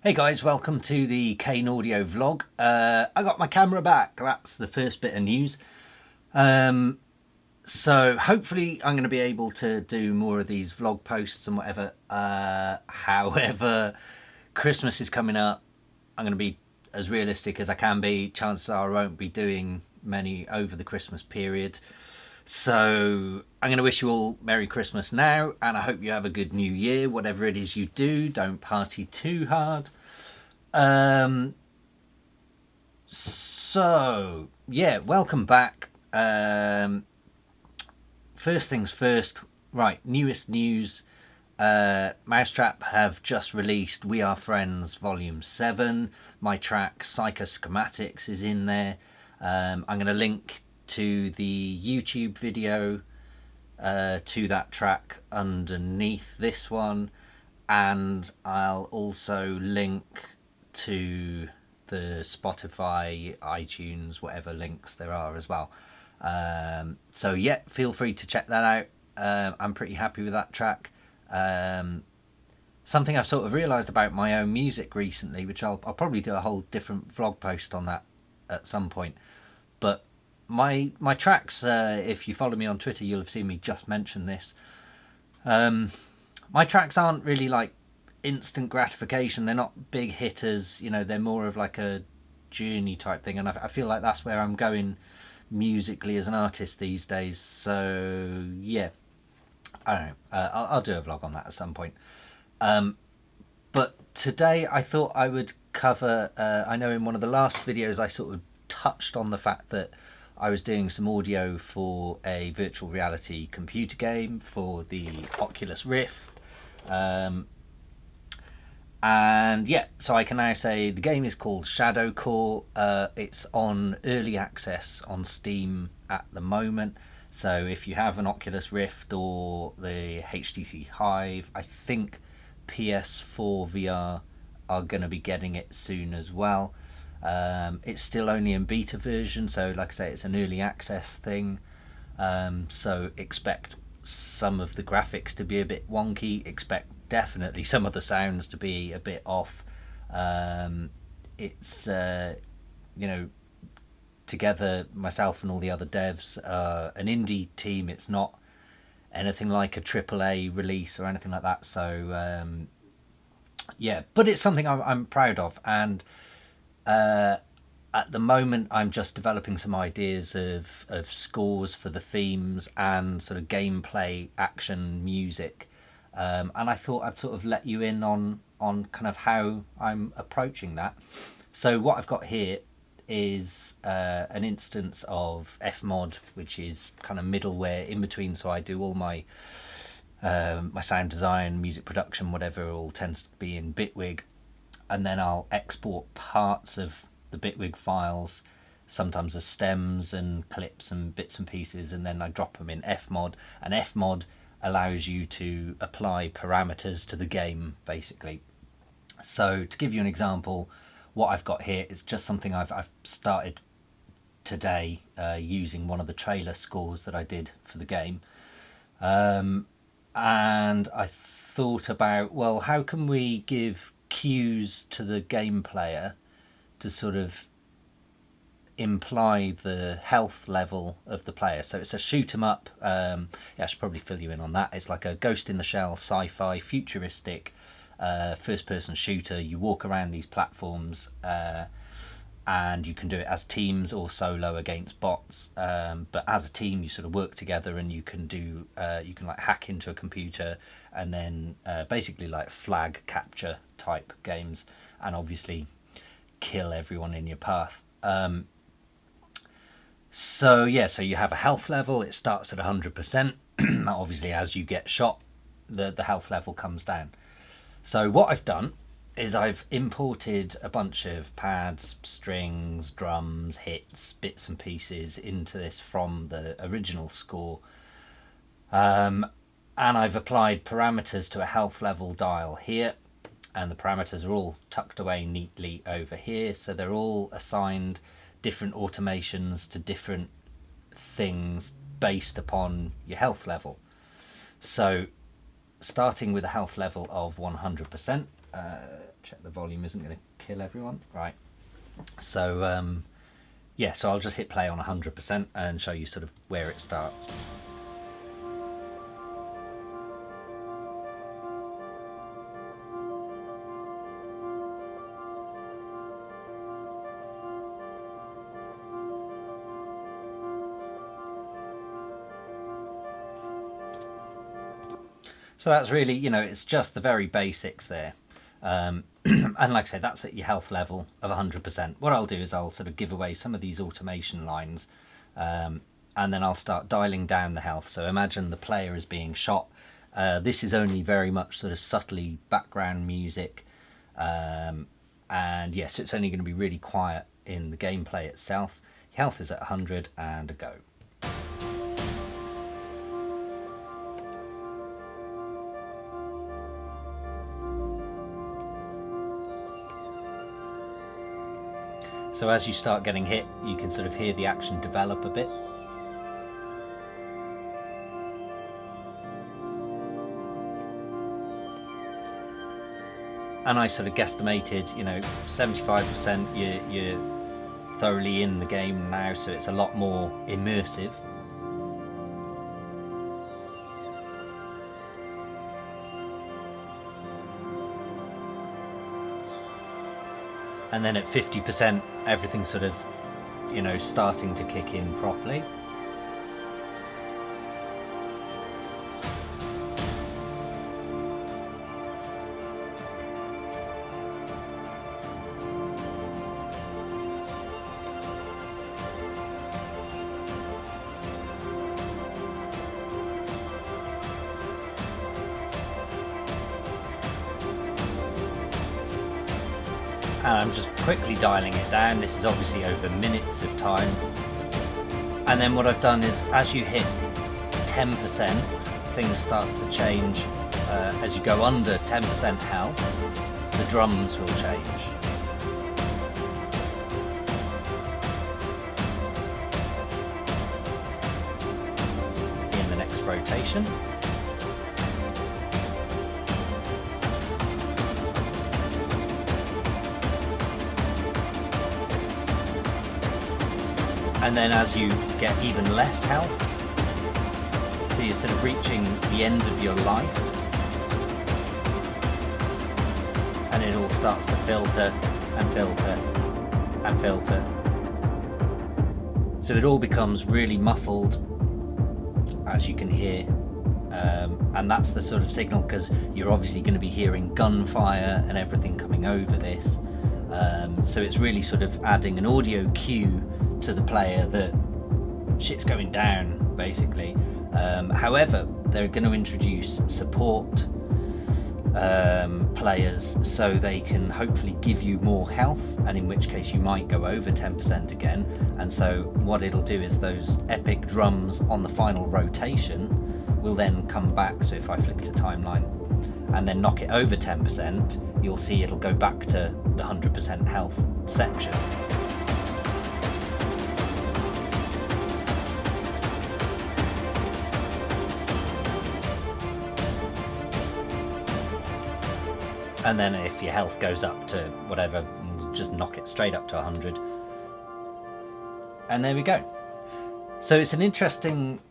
Hey guys, welcome to the Kane Audio vlog. I got my camera back. That's the first bit of news. So hopefully I'm going to be able to do more of these vlog posts and whatever. However, Christmas is coming up. I'm going to be as realistic as I can be. Chances are I won't be doing many over the Christmas period. So I'm going to wish you all Merry Christmas now, and I hope you have a good New Year. Whatever it is you do, don't party too hard. So yeah, welcome back. First things first, right, newest news. Mau5trap have just released We Are Friends Volume 7. My track Psychoschematics is in there. I'm going to link to the YouTube video to that track underneath this one, and I'll also link to the Spotify, iTunes, whatever links there are as well. So yeah, feel free to check that out. I'm pretty happy with that track. Something I've sort of realised about my own music recently, which I'll probably do a whole different vlog post on that at some point, but my tracks, if you follow me on Twitter, you'll have seen me just mention this. My tracks aren't really like instant gratification. They're not big hitters, you know, they're more of like a journey type thing, and I feel like that's where I'm going musically as an artist these days. So yeah, I don't know, I'll do a vlog on that at some point. But today I thought I would cover, I know in one of the last videos I sort of touched on the fact that I was doing some audio for a virtual reality computer game for the Oculus Rift. And yeah, so I can now say the game is called Shadowcore. It's on early access on Steam at the moment. So if you have an Oculus Rift or the HTC Hive, I think PS4 VR are going to be getting it soon as well. It's still only in beta version, so like I say, it's an early access thing. So expect some of the graphics to be a bit wonky, expect definitely some of the sounds to be a bit off. It's you know, together myself and all the other devs, an indie team. It's not anything like a AAA release or anything like that, so yeah, but it's something I'm proud of. And at the moment I'm just developing some ideas of scores for the themes and sort of gameplay, action, music, and I thought I'd sort of let you in on kind of how I'm approaching that. So what I've got here is an instance of Fmod, which is kind of middleware in between, so I do all my my sound design, music production, whatever, all tends to be in Bitwig, and then I'll export parts of the Bitwig files, sometimes as stems and clips and bits and pieces, and then I drop them in Fmod, and Fmod allows you to apply parameters to the game, basically. So to give you an example, what I've got here is just something I've started today using one of the trailer scores that I did for the game. And I thought about, well, how can we give cues to the game player to sort of imply the health level of the player. So it's a shoot 'em up. Yeah, I should probably fill you in on that. It's like a Ghost in the Shell sci-fi futuristic first person shooter. You walk around these platforms and you can do it as teams or solo against bots, but as a team you sort of work together, and you can do you can like hack into a computer and then basically like flag capture type games, and obviously kill everyone in your path. So yeah, so you have a health level. It starts at 100%. Obviously as you get shot, the health level comes down. So what I've done is I've imported a bunch of pads, strings, drums, hits, bits and pieces into this from the original score, and I've applied parameters to a health level dial here, and the parameters are all tucked away neatly over here, so they're all assigned different automations to different things based upon your health level. So starting with a health level of 100%, check the volume isn't going to kill everyone. Right. So yeah, so I'll just hit play on 100% and show you sort of where it starts. So that's really, you know, it's just the very basics there. And like I say, that's at your health level of 100%. What I'll do is I'll sort of give away some of these automation lines, and then I'll start dialing down the health. So imagine the player is being shot. This is only very much sort of subtly background music. And yes, it's only going to be really quiet in the gameplay itself. Health is at 100 and a go. So as you start getting hit, you can sort of hear the action develop a bit. And I sort of guesstimated, you know, 75% you're thoroughly in the game now, so it's a lot more immersive. And then at 50%, everything's sort of, you know, starting to kick in properly. And I'm just quickly dialing it down. This is obviously over minutes of time. And then what I've done is, as you hit 10%, things start to change. As you go under 10% health, the drums will change. In the next rotation. And then as you get even less health, so you're sort of reaching the end of your life, and it all starts to filter and filter and filter. So it all becomes really muffled, as you can hear, and that's the sort of signal, because you're obviously going to be hearing gunfire and everything coming over this. So it's really sort of adding an audio cue to the player that shit's going down, basically. However, they're going to introduce support players, so they can hopefully give you more health, and in which case you might go over 10% again. And so what it'll do is those epic drums on the final rotation will then come back. So if I flick to timeline and then knock it over 10%, you'll see it'll go back to the 100% health section. And then if your health goes up to whatever, just knock it straight up to 100. And there we go. So it's an interesting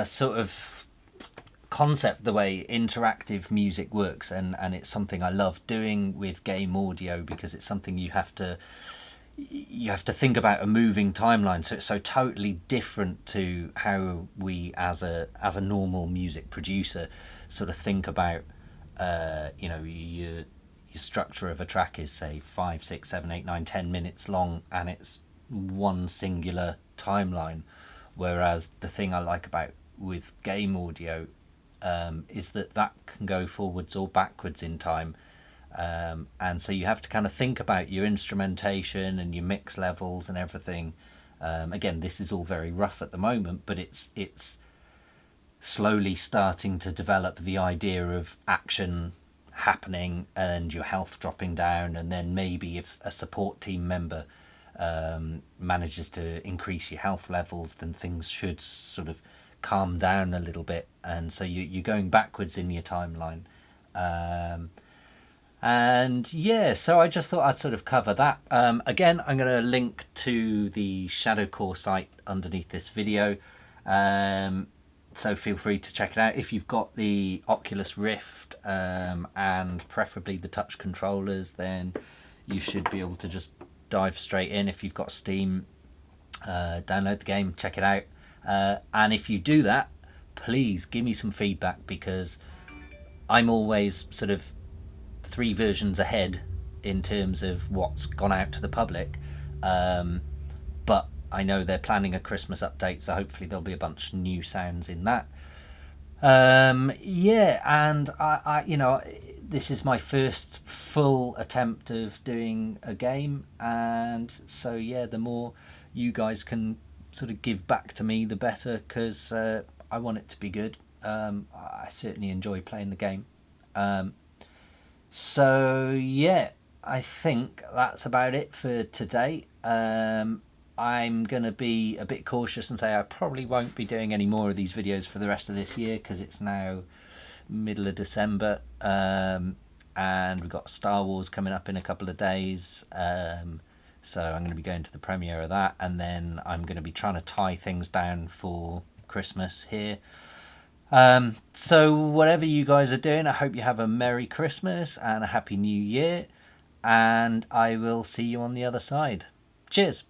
sort of concept, the way interactive music works, and it's something I love doing with game audio, because it's something you have to think about a moving timeline. So it's so totally different to how we as a normal music producer sort of think about you know, your structure of a track is, say, 5, 6, 7, 8, 9, 10 minutes long, and it's one singular timeline. Whereas the thing I like about with game audio is that can go forwards or backwards in time, and so you have to kind of think about your instrumentation and your mix levels and everything. Again, this is all very rough at the moment, but it's slowly starting to develop the idea of action happening and your health dropping down, and then maybe if a support team member manages to increase your health levels, then things should sort of calm down a little bit, and so you're going backwards in your timeline. And yeah, so I just thought I'd sort of cover that. Again, I'm going to link to the Shadowcore site underneath this video. So feel free to check it out. If you've got the Oculus Rift and preferably the touch controllers, then you should be able to just dive straight in. If you've got Steam, download the game, check it out. And if you do that, please give me some feedback, because I'm always sort of 3 versions ahead in terms of what's gone out to the public. But I know they're planning a Christmas update, so hopefully there'll be a bunch of new sounds in that. Yeah, and I you know, this is my first full attempt of doing a game, and so yeah, the more you guys can sort of give back to me, the better, because I want it to be good. I certainly enjoy playing the game. So yeah, I think that's about it for today. I'm going to be a bit cautious and say I probably won't be doing any more of these videos for the rest of this year, because it's now middle of December, and we've got Star Wars coming up in a couple of days. So I'm going to be going to the premiere of that, and then I'm going to be trying to tie things down for Christmas here. So whatever you guys are doing, I hope you have a Merry Christmas and a Happy New Year, and I will see you on the other side. Cheers.